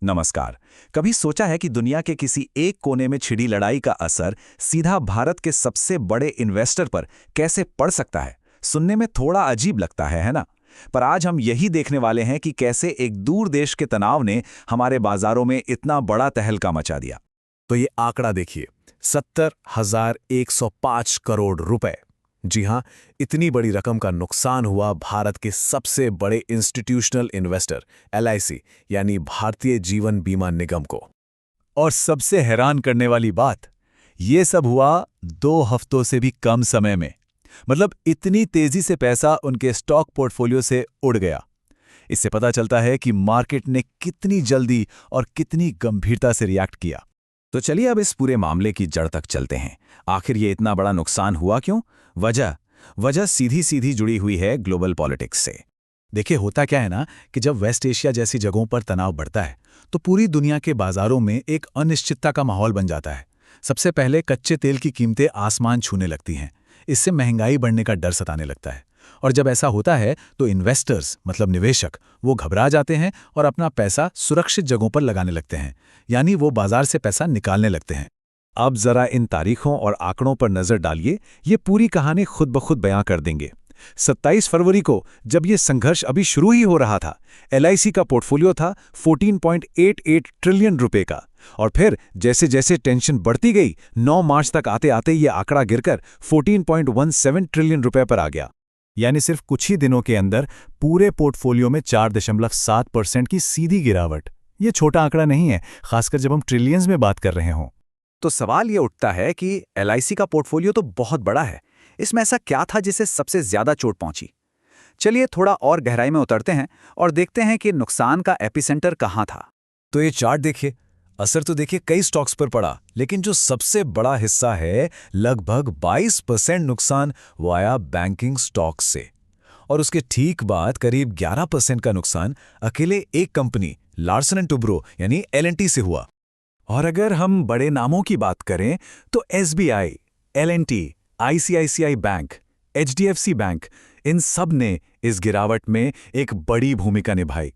नमस्कार। कभी सोचा है कि दुनिया के किसी एक कोने में छिड़ी लड़ाई का असर सीधा भारत के सबसे बड़े इन्वेस्टर पर कैसे पड़ सकता है? सुनने में थोड़ा अजीब लगता है ना? पर आज हम यही देखने वाले हैं कि कैसे एक दूर देश के तनाव ने हमारे बाजारों में इतना बड़ा तहलका मचा दिया। तो ये आंकड़ा देखिए, 70,105 करोड़ रुपए। जी हां, इतनी बड़ी रकम का नुकसान हुआ भारत के सबसे बड़े इंस्टीट्यूशनल इन्वेस्टर एलआईसी यानी भारतीय जीवन बीमा निगम को। और सबसे हैरान करने वाली बात, ये सब हुआ 2 हफ्तों से भी कम समय में। मतलब इतनी तेजी से पैसा उनके स्टॉक पोर्टफोलियो से उड़ गया। इससे पता चलता है कि मार्केट ने कितनी जल्दी और कितनी गंभीरता से रिएक्ट किया। तो चलिए अब इस पूरे मामले की जड़ तक चलते हैं। आखिर ये इतना बड़ा नुकसान हुआ क्यों? वजह सीधी सीधी जुड़ी हुई है ग्लोबल पॉलिटिक्स से। देखिए, होता क्या है ना कि जब वेस्ट एशिया जैसी जगहों पर तनाव बढ़ता है तो पूरी दुनिया के बाजारों में एक अनिश्चितता का माहौल बन जाता है। सबसे पहले कच्चे तेल की कीमतें आसमान छूने लगती हैं। इससे महंगाई बढ़ने का डर सताने लगता है। और जब ऐसा होता है तो इन्वेस्टर्स मतलब निवेशक वो घबरा जाते हैं और अपना पैसा सुरक्षित जगहों पर लगाने लगते हैं, यानी वो बाजार से पैसा निकालने लगते हैं। अब जरा इन तारीखों और आंकड़ों पर नजर डालिए, ये पूरी कहानी खुद ब खुद बयां कर देंगे। 27 फरवरी को जब ये संघर्ष अभी शुरू ही हो रहा था, एलआईसी का पोर्टफोलियो था 14.88 ट्रिलियन रुपए का। और फिर जैसे जैसे टेंशन बढ़ती गई, 9 मार्च तक आते आते ये आंकड़ा गिरकर 14.17 ट्रिलियन रुपए पर आ गया। यानी सिर्फ कुछ ही दिनों के अंदर पूरे पोर्टफोलियो में 4.7% की सीधी गिरावट। ये छोटा आंकड़ा नहीं है, खासकर जब हम ट्रिलियंस में बात कर रहे हों। तो सवाल ये उठता है कि एलआईसी का पोर्टफोलियो तो बहुत बड़ा है, इसमें ऐसा क्या था जिससे सबसे ज्यादा चोट पहुंची? चलिए थोड़ा और गहराई में उतरते हैं और देखते हैं कि नुकसान का एपिसेंटर कहां था। तो ये चार्ट देखिए, असर तो देखिए कई स्टॉक्स पर पड़ा, लेकिन जो सबसे बड़ा हिस्सा है, लगभग 22% नुकसान वो आया बैंकिंग स्टॉक्स से। और उसके ठीक बाद करीब 11% का नुकसान अकेले एक कंपनी लार्सन एंड टुब्रो यानी एलएनटी से हुआ। और अगर हम बड़े नामों की बात करें तो SBI, LNT, ICICI bank, HDFC bank, इन सब ने इस गिरावट में एक बड़ी भूमिका निभाई।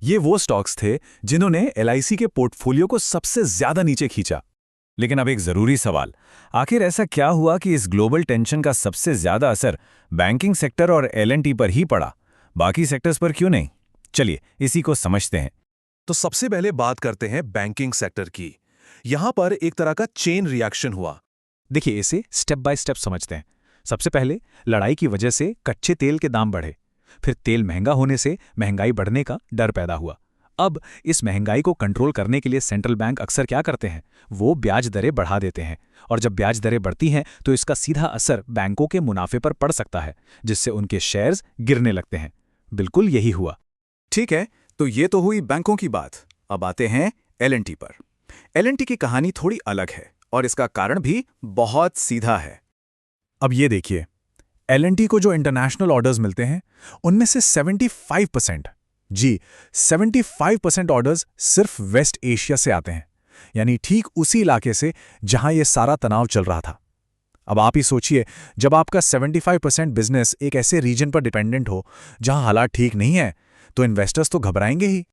ये वो स्टॉक्स थे जिन्होंने एलआईसी के पोर्टफोलियो को सबसे ज्यादा नीचे खींचा। लेकिन अब एक जरूरी सवाल, आखिर ऐसा क्या हुआ कि इस ग्लोबल टेंशन का सबसे ज्यादा असर बैंकिंग सेक्टर और एलएनटी पर ही पड़ा, बाकी सेक्टर्स पर क्यों नहीं? चलिए इसी को समझते हैं। तो सबसे पहले बात करते हैं बैंकिंग सेक्टर की। यहां पर एक तरह का चेन रिएक्शन हुआ। देखिए, इसे स्टेप बाय स्टेप समझते हैं। सबसे पहले लड़ाई की वजह से कच्चे तेल के दाम बढ़े, फिर तेल महंगा होने से महंगाई बढ़ने का डर पैदा हुआ। अब इस महंगाई को कंट्रोल करने के लिए सेंट्रल बैंक अक्सर क्या करते हैं, वो ब्याज दरें बढ़ा देते हैं। और जब ब्याज दरें बढ़ती हैं तो इसका सीधा असर बैंकों के मुनाफे पर पड़ सकता है, जिससे उनके शेयर्स गिरने लगते हैं। बिल्कुल यही हुआ। ठीक है, तो ये तो हुई बैंकों की बात। अब आते हैं एलएनटी पर। एलएनटी की कहानी थोड़ी अलग है और इसका कारण भी बहुत सीधा है। अब ये देखिए, एलएनटी को जो इंटरनेशनल ऑर्डर्स मिलते हैं उनमें से 75% 75% ऑर्डर्स सिर्फ वेस्ट एशिया से आते हैं, यानी ठीक उसी इलाके से जहां ये सारा तनाव चल रहा था। अब आप ही सोचिए, जब आपका 75% बिजनेस एक ऐसे रीजन पर डिपेंडेंट हो जहां हालात ठीक नहीं है, तो इन्वेस्टर्स तो घबराएंगे ही।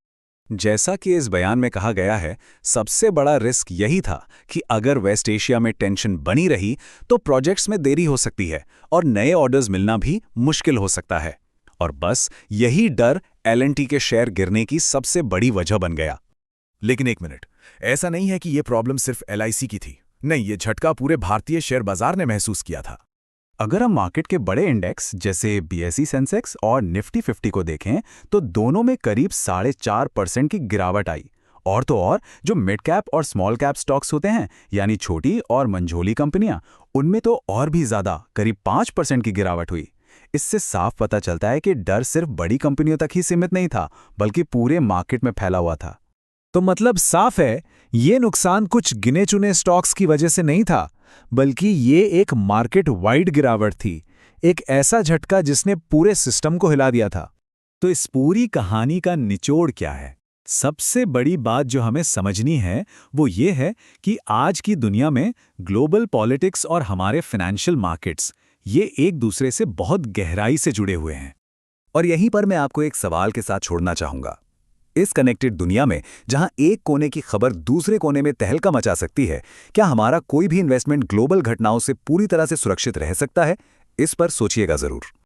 जैसा कि इस बयान में कहा गया है, सबसे बड़ा रिस्क यही था कि अगर वेस्ट एशिया में टेंशन बनी रही तो प्रोजेक्ट्स में देरी हो सकती है और नए ऑर्डर्स मिलना भी मुश्किल हो सकता है। और बस यही डर एलएनटी के शेयर गिरने की सबसे बड़ी वजह बन गया। लेकिन एक मिनट, ऐसा नहीं है कि यह प्रॉब्लम सिर्फ एलआईसी की थी। नहीं, ये झटका पूरे भारतीय शेयर बाजार ने महसूस किया था। अगर हम मार्केट के बड़े इंडेक्स जैसे बीएसई सेंसेक्स और निफ्टी 50 को देखें तो दोनों में करीब 4.5% की गिरावट आई। और तो और जो मिड कैप और स्मॉल कैप स्टॉक्स होते हैं, यानी छोटी और मंझोली कंपनियां, उनमें तो और भी ज्यादा करीब 5% की गिरावट हुई। इससे साफ पता चलता है कि डर सिर्फ बड़ी कंपनियों तक ही सीमित नहीं था, बल्कि पूरे मार्केट में फैला हुआ था। तो मतलब साफ है, ये नुकसान कुछ गिने चुने स्टॉक्स की वजह से नहीं था, बल्कि ये एक मार्केट वाइड गिरावट थी, एक ऐसा झटका जिसने पूरे सिस्टम को हिला दिया था। तो इस पूरी कहानी का निचोड़ क्या है? सबसे बड़ी बात जो हमें समझनी है वो ये है कि आज की दुनिया में ग्लोबल पॉलिटिक्स और हमारे फाइनेंशियल मार्केट्स ये एक दूसरे से बहुत गहराई से जुड़े हुए हैं। और यहीं पर मैं आपको एक सवाल के साथ छोड़ना चाहूंगा। इस कनेक्टेड दुनिया में जहां एक कोने की खबर दूसरे कोने में तहलका मचा सकती है, क्या हमारा कोई भी इन्वेस्टमेंट ग्लोबल घटनाओं से पूरी तरह से सुरक्षित रह सकता है? इस पर सोचिएगा जरूर।